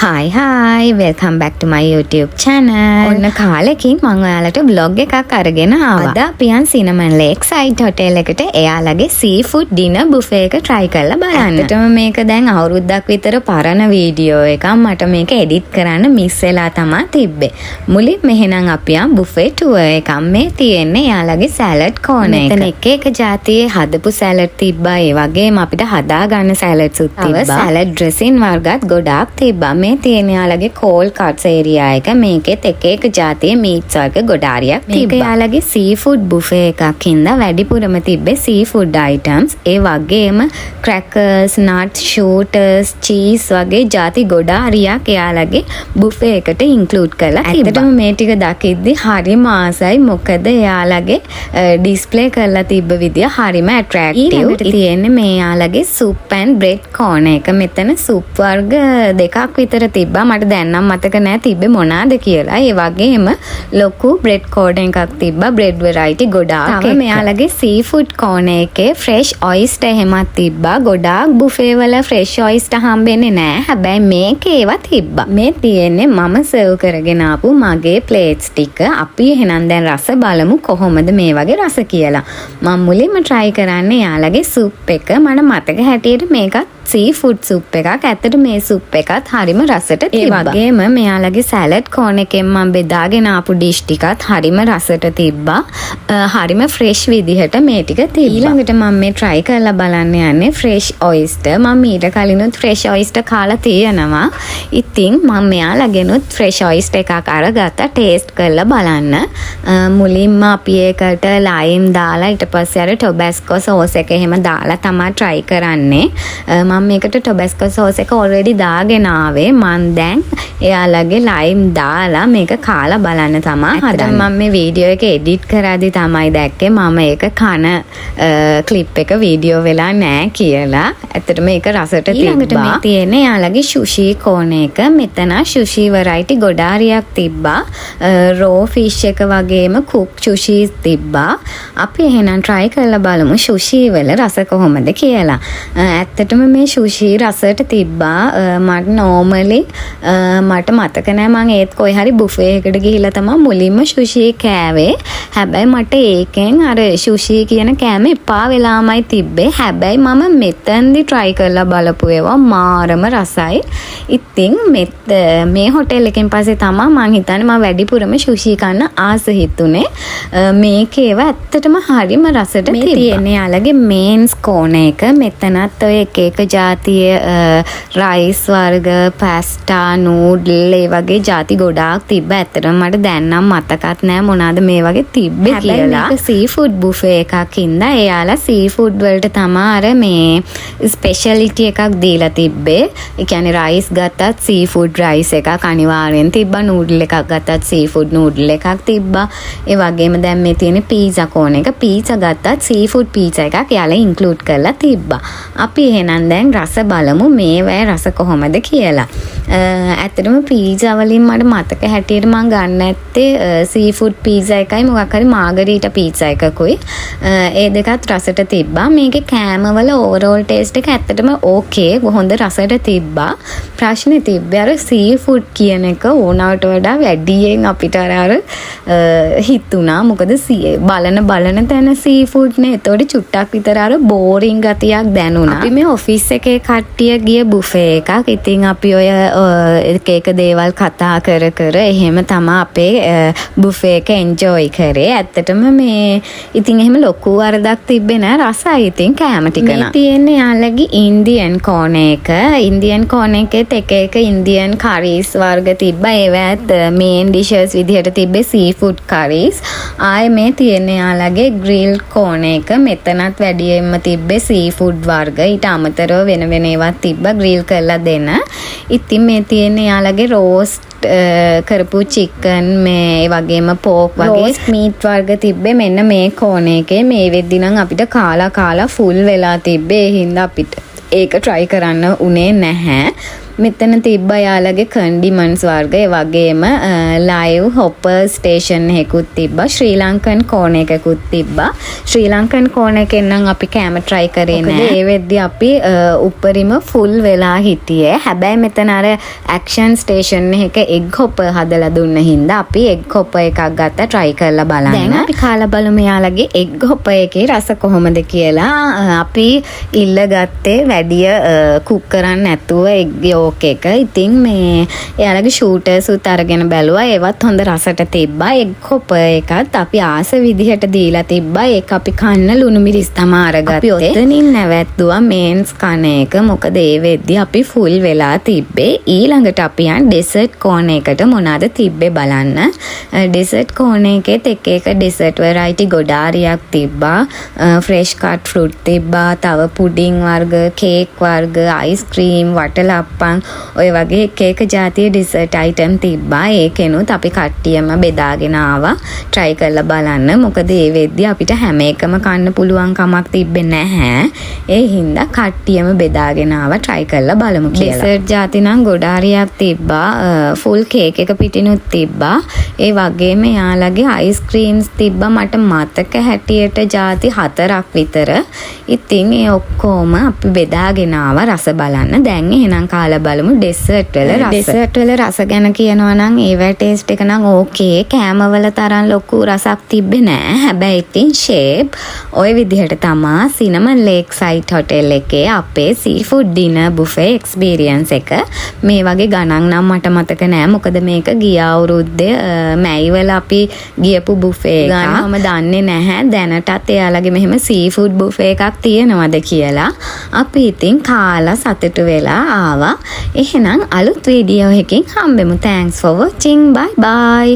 Hi, welcome back to my YouTube channel. ඔන්න කාලෙකින් මම ඔයාලට vlog එකක් අරගෙන ආවා. අද අපි යන් සිනමන් ලේක් සයිඩ් හොටෙල් එකට එයාලගේ seafood dinner buffet එක try කරලා බලන්න. ඇත්තටම මේක දැන් අවුරුද්දක් විතර පරණ වීඩියෝ එකක්. මට මේක edit කරන්න miss වෙලා තමයි තිබ්බේ. මුලින්ම එහෙනම් අපි යන් buffet tour එකක්. මේ තියෙන්නේ එයාලගේ salad corner එක. මෙතන එක ජාතියේ හදපු salad තිබ්බා. ඒ වගේම අපිට හදා ගන්න salads උත් තිබ්බා. salad dressing වර්ගත් ගොඩාක් තිබ්බා. මේ තියෙන යාලගේ කෝල් කට්ස් ඒරියා එක. මේකෙත් එක ජාතියේ මීට්ස් වර්ග ගොඩාරියක් තිබ්බා. මේක යාලගේ සීෆුඩ් බුෆේ එකක් හින්දා වැඩිපුරම තිබ්බේ සීෆුඩ් අයිටම්ස්. ඒ වගේම ක්‍රැකර්ස්, නට්ස්, ෂූටර්ස්, චීස් වගේ ජාති ගොඩාරියක් යාලගේ බුෆේ එකට ඉන්ක්ලූඩ් කරලා තිබ්බා. ඇත්තටම මේ ටික දකිද්දි හරිම ආසයි. මොකද යාලගේ ඩිස්ප්ලේ කරලා තිබ්බ විදිය හරිම ඇට්‍රැක්ටිව්. ඊළඟට තියෙන්නේ මේ යාලගේ සුප් ඇන්ඩ් බ්‍රෙඩ් කෝනර් එක. මෙතන සුප් වර්ග දෙකක් විතර තිබ්බා. මට දැන් නම් මතක නෑ තිබ්බේ මොනවාද කියලා. ඒ වගේම ලොකු බ්‍රෙඩ් කෝඩ් එකක් තිබ්බා. බ්‍රෙඩ් වෙරයිටි ගොඩාක්. තව මෙයාලගේ සීෆුඩ් කෝනර් එකේ ෆ්‍රෙෂ් ඔයිස්ටර් එහෙමත් තිබ්බා. ගොඩාක් බුෆේ වල ෆ්‍රෙෂ් ඔයිස්ටර් හම්බෙන්නේ නෑ. හැබැයි මේකේ ඒවා තිබ්බා. මේ තියෙන්නේ මම සර්ව් කරගෙන ආපු මගේ ප්ලේට්ස් ටික. අපි එහෙනම් දැන් රස බලමු කොහොමද මේ වගේ රස කියලා. මම මුලින්ම try කරන්නේ යාලගේ සුප් එක. මට මතක හැටියට මේකත් සීෆුඩ් සුප් එකක්. ඇත්තට මේ සුප් එකත් හරිම රසට තිබ්බා. ඒ වගේම මෙයාලගේ සැලඩ් කෝන් එකෙන් මම බෙදාගෙන ආපු ඩිෂ් ටිකත් හරිම රසට තිබ්බා. හරිම ෆ්‍රෙෂ් විදිහට මේ ටික තිබ්බා. ඊළඟට මම මේ try කරලා බලන්න යන්නේ ෆ්‍රෙෂ් ඔයිස්ටර්. මම ඊට කලිනුත් ෆ්‍රෙෂ් ඔයිස්ටර් කාලා තියෙනවා. ඉතින් මම මෙයාලගෙනුත් ෆ්‍රෙෂ් ඔයිස්ටර් එකක් අරගත්තා ටේස්ට් කරලා බලන්න. මුලින්ම අපි ඒකට ලයිම් දාලා ඊට පස්සේ අර ටොබැස්කෝ සෝස් එක එහෙම දාලා තමයි try කරන්නේ. මම මේකට ටොබැස්කෝ සෝස් එක already දාගෙන ආවේ. මම දැන් එයාලගේ ලයිම් දාලා මේක කාලා බලන්න තමයි හදන්නේ. මම මේ වීඩියෝ එක එඩිට් කරද්දි තමයි දැක්කේ මම ඒක කන ක්ලිප් එක වීඩියෝ වෙලා නෑ කියලා. ඇත්තටම මේක රසට තිබ්බා. ඊළඟට මේ තියෙන්නේ එයාලගේ සුෂි කෝන් එක. මෙතන සුෂි වෙරයිටි ගොඩාරියක් තිබ්බා. රෝ ෆිෂ් එක වගේම කුක් සුෂිස් තිබ්බා. අපි එහෙනම් try කරලා බලමු සුෂි වල රස කොහොමද කියලා. ඇත්තටම මේ සුෂි රසට තිබ්බා. මට normally මට මතක නෑ මම ඒත් කොයි හරි බුෆේ එකකට ගිහිල්ලා තමයි මුලින්ම සුෂි කෑවේ. හැබැයි මට ඒකෙන් අර සුෂි කියන කෑම එපා වෙලාමයි තිබ්බේ. හැබැයි මම මෙතෙන්දි try කරලා බලපු ඒවා මාරම රසයි. ඉතින් මේ හොටෙල් එකෙන් පස්සේ තමයි මම හිතන්නේ මම වැඩිපුරම සුෂි කන්න ආස හිතුනේ. මේකේ ඒවා ඇත්තටම හරිම රසට තිබ්බා. මේ තියෙන්නේ යාලගේ මේන්ස් කෝන එක. මෙතනත් ඔය එක ජාතියේ රයිස් වර්ග, පාස්ටා, නූඩල් ඒ වගේ ජාති ගොඩාක් තිබ්බා. ඇත්තටම මට දැන් නම් මතකත් නෑ මොනවාද මේ වගේ තිබ්බේ කියලා. මේක සීෆුඩ් බුෆේ එකක් හින්දා එයාලා සීෆුඩ් වලට තමයි අර මේ ස්පෙෂලිටි එකක් දීලා තිබ්බේ. ඒ කියන්නේ රයිස් ගත්තත් සීෆුඩ් රයිස් එකක් අනිවාර්යෙන් තිබ්බා. නූඩල් එකක් ගත්තත් සීෆුඩ් නූඩල් එකක් තිබ්බා. ඒ වගේම දැන් මේ තියෙන පීසා කෝන් එක. පීසා ගත්තත් සීෆුඩ් පීසා එකක් එයාලා ඉන්ක්ලූඩ් කරලා තිබ්බා. අපි එහෙනම් දැන් රස බලමු මේවැ රස කොහොමද කියලා. ඇත්තටම පීසා වලින් මට මතක හැටියට මම ගන්න ඇත්තේ සීෆුඩ් පීසා එකයි මොකක් හරි මාගරීටා පීසා එකකුයි. ඒ දෙකත් රසට තිබ්බා. මේකේ කෑම වල ඕවරෝල් ටේස්ට් එක ඇත්තටම ඕකේ. හොඳ රසට තිබ්බා. ප්‍රශ්නේ තිබ්බේ අර සීෆුඩ් කියන එක ඕනවට වඩා වැඩියෙන් අපිට අර හිතුණා. මොකද බලන තැන සීෆුඩ් නේ. ඒතකොට චුට්ටක් විතර අර බෝරින් ගතියක් දැනුණා. අපි මේ ඔෆිස් එකේ කට්ටිය ගිය බුෆේ එකක්. ඉතින් අපි ඔය එක දේවල් කතා කර එහෙම තමයි අපේ බුෆේ එක එන්ජොයි කරේ. ඇත්තටම මේ ඉතින් එහෙම ලොකු වරදක් තිබ්බේ නෑ. රසයි ඉතින් කෑම ටික නම්. මේ තියෙන්නේ යාළගේ ඉන්දියන් කෝන එක. ඉන්දියන් කෝන එකෙත් එක ඉන්දියන් කරීස් වර්ග තිබ්බා. ඒවත් මේන් ඩිෂස් විදිහට තිබ්බේ සීෆුඩ් කරීස්. ආයේ මේ තියෙන්නේ යාළගේ ග්‍රිල් කෝන එක. මෙතනත් වැඩියෙන්ම තිබ්බේ සීෆුඩ් වර්ග. ඊට අමතරව වෙන ඒවත් තිබ්බා ග්‍රිල් කරලා දෙන. ඉතින් මේ තියෙන්නේ යාළගේ රෝස්ට් කරපු චිකන් මේ වගේම පෝක් වගේ මීට් වර්ග තිබ්බේ මෙන්න මේ කෝන එකේ. මේ වෙද්දි නම් අපිට කාලා ෆුල් වෙලා තිබ්බේ. ඒ හින්දා අපිට ඒක try කරන්න උනේ නැහැ. මෙතන තිබ්බ යාලගේ කන්ඩිමන්ස් වර්ග ඒ වගේම ලයිව් හොපර් ස්ටේෂන් එකකුත් තිබ්බා. ශ්‍රී ලංකන් කෝණ එකකුත් තිබ්බා. ශ්‍රී ලංකන් කෝණ එකෙන් නම් අපි කෑම try කරේ නෑ. ඒ වෙද්දි අපි උඩරිම ෆුල් වෙලා හිටියේ. හැබැයි මෙතන අර ඇක්ෂන් ස්ටේෂන් එක එග් හොපර් හදලා දුන්න හින්දා අපි එග් හොපර් එකක් ගත්තා try කරලා බලන්න. දැන් අපි කාලා බලමු යාලගේ එග් හොපර් එකේ රස කොහොමද කියලා. අපි ඉල්ලගත්තේ වැඩිය කුක් කරන්න නැතුව එග් යෝක් එක. ඉතින් මේ එයාලගේ ෂූටර්ස් උත් අරගෙන බැලුවා. ඒවත් හොඳ රසට තිබ්බා. එග් හොපර් එකත් අපි ආස විදිහට දීලා තිබ්බා. ඒක අපි කන්න ලුණු මිරිස් තමයි අරගත්තේ. අපි ඔතනින් නැවැත්තුවා මේන්ස් කන එක. මොකද ඒ වෙද්දි අපි ෆුල් වෙලා තිබ්බේ. ඊළඟට අපි යන් ඩෙසර්ට් කෝන් එකට මොනවාද තිබ්බේ බලන්න. ඩෙසර්ට් කෝන් එකෙත් එක එක ඩෙසර්ට් වෙරයිටි ගොඩාරියක් තිබ්බා. ෆ්‍රෙෂ් කට් ෆෘට් තිබ්බා. තව පුඩින් වර්ග, කේක් වර්ග, අයිස්ක්‍රීම්, වටලප්පන් ඔය වගේ එක එක ජාතියේ ඩෙසර්ට් අයිටම් තිබ්බා. ඒකෙනුත් අපි කට්ටියම බෙදාගෙන ආවා try කරලා බලන්න. මොකද ඒ වෙද්දි අපිට හැම එකම කන්න පුළුවන් කමක් තිබ්බේ නැහැ. ඒ හින්දා කට්ටියම බෙදාගෙන ආවා try කරලා බලමු කියලා. ඩෙසර්ට් ජාති නම් ගොඩාරියක් තිබ්බා. ෆුල් කේක් එක පිටිනුත් තිබ්බා. ඒ වගේම යාළගේ අයිස්ක්‍රීම්ස් තිබ්බා. මට මතක හැටියට ජාති 4ක් විතර. ඉතින් ඒ ඔක්කොම අපි බෙදාගෙන ආවා රස බලන්න. දැන් එහෙනම් කාලා බලමු ඩෙසර්ට් වල රස. ඩෙසර්ට් වල රස ගැන කියනවා නම් ඒවැ ටේස්ට් එක නම් ඕකේ. කෑමවල තරම් ලොකු රසක් තිබ්බේ නෑ. හැබැයි ඉතින් ෂේප් ඔය විදිහට තමා සිනමන් ලේක් සයිට් හොටෙල් එකේ අපේ සීෆුඩ් ඩිනර් බුෆේ එක්ස්පීරියන්ස් එක. මේ වගේ ගණන් නම් මට මතක නෑ. මොකද මේක ගිය අවුරුද්දේ මැයි වල අපි ගියපු බුෆේ එක. ගානම දන්නේ නැහැ දැනටත් එයාලගේ මෙහෙම සීෆුඩ් බුෆේ එකක් තියෙනවද කියලා. අපි ඉතින් කාලා සතුටු වෙලා ආවා. එහෙනම් අලුත් වීඩියෝ එකකින් හම්බෙමු. Thanks for watching. Bye bye.